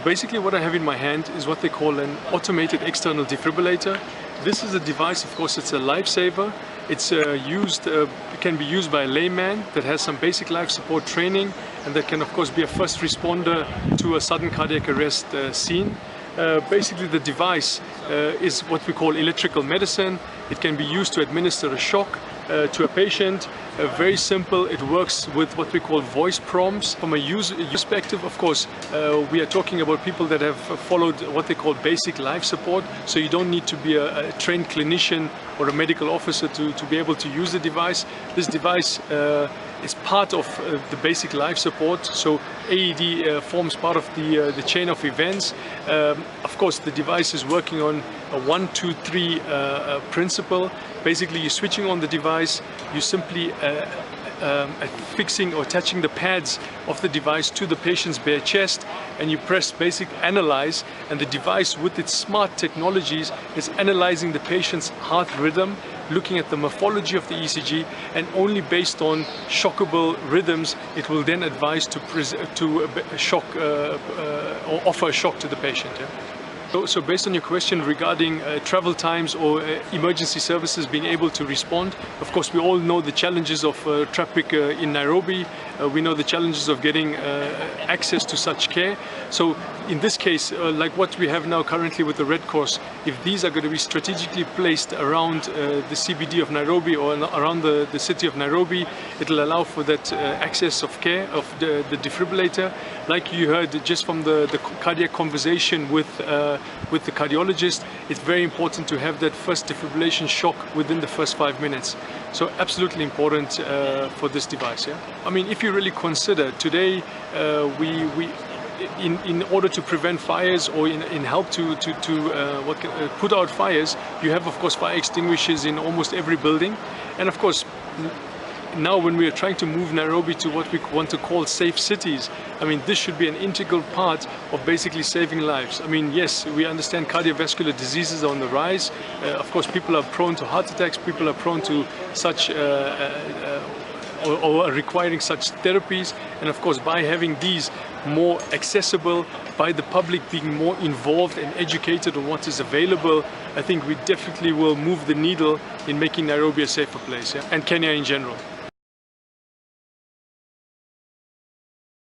basically what I have in my hand is what they call an automated external defibrillator. This is a device, of course, it's a lifesaver. It's it can be used by a layman that has some basic life support training, and that can of course be a first responder to a sudden cardiac arrest scene. Basically the device is what we call electrical medicine. It can be used to administer a shock to a patient. Very simple. It works with what we call voice prompts. From a user perspective, of course, we are talking about people that have followed what they call basic life support, so you don't need to be a trained clinician or a medical officer to be able to use the device. This device is part of the basic life support, so AED forms part of the chain of events. Of course, the device is working on a 1, 2, 3 principle. Basically, you're switching on the device, you simply fixing or attaching the pads of the device to the patient's bare chest, and you press basic analyze, and the device with its smart technologies is analyzing the patient's heart rhythm, looking at the morphology of the ECG, and only based on shockable rhythms it will then advise to shock or offer a shock to the patient. Yeah? So based on your question regarding travel times or emergency services being able to respond, of course we all know the challenges of traffic in Nairobi. We know the challenges of getting access to such care. So in this case, like what we have now currently with the Red Cross, if these are going to be strategically placed around the CBD of Nairobi or around the city of Nairobi, it will allow for that access of care of the defibrillator. Like you heard just from the cardiac conversation with the cardiologist, it's very important to have that first defibrillation shock within the first 5 minutes. So absolutely important for this device. Yeah? I mean, if you really consider today, in order to prevent fires or in help to put out fires, you have of course fire extinguishers in almost every building, and of course now when we are trying to move Nairobi to what we want to call safe cities, I mean this should be an integral part of basically saving lives. I mean, yes, we understand cardiovascular diseases are on the rise. Of course people are prone to heart attacks, people are prone to such or requiring such therapies, and of course by having these more accessible, by the public being more involved and educated on what is available, I think we definitely will move the needle in making Nairobi a safer place, yeah? And Kenya in general.